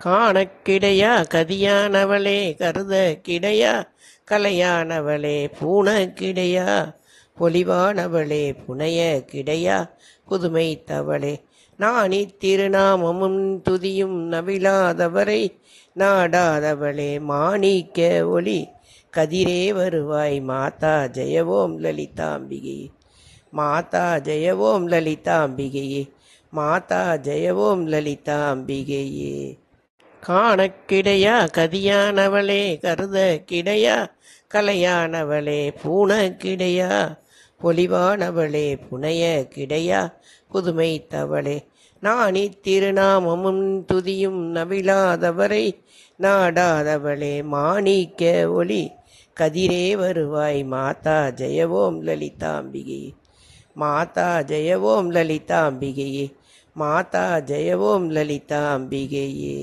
காணக்கிடையா கதியானவளே கருத கிடையா கலையானவளே பூணக்கிடையா பொலிவானவளே புனைய கிடையா புதுமை தவளே நாணி திருநாமமும் துதியும் நவிலாதவரை நாடாதவளே மாணிக்க ஒளி கதிரே வருவாய் மாதா ஜெயவோம் லலிதாம்பிகையே மாதா ஜெயவோம் லலிதாம்பிகையே மாதா ஜெயவோம் லலிதாம்பிகையே காணக்கிடையா கதியானவளே கருத கிடையா கலையானவளே பூணக்கிடையா பொலிவானவளே புனைய கிடையா புதுமை தவளே நாணி திருநாமமும் துதியும் நவிலாதவரை நாடாதவளே மாணிக்க ஒளி கதிரே வருவாய் மாதா ஜெயவோம் லலிதாம்பிகையே மாதா ஜெயவோம் லலிதாம்பிகையே மாதா ஜெயவோம் லலிதாம்பிகையே.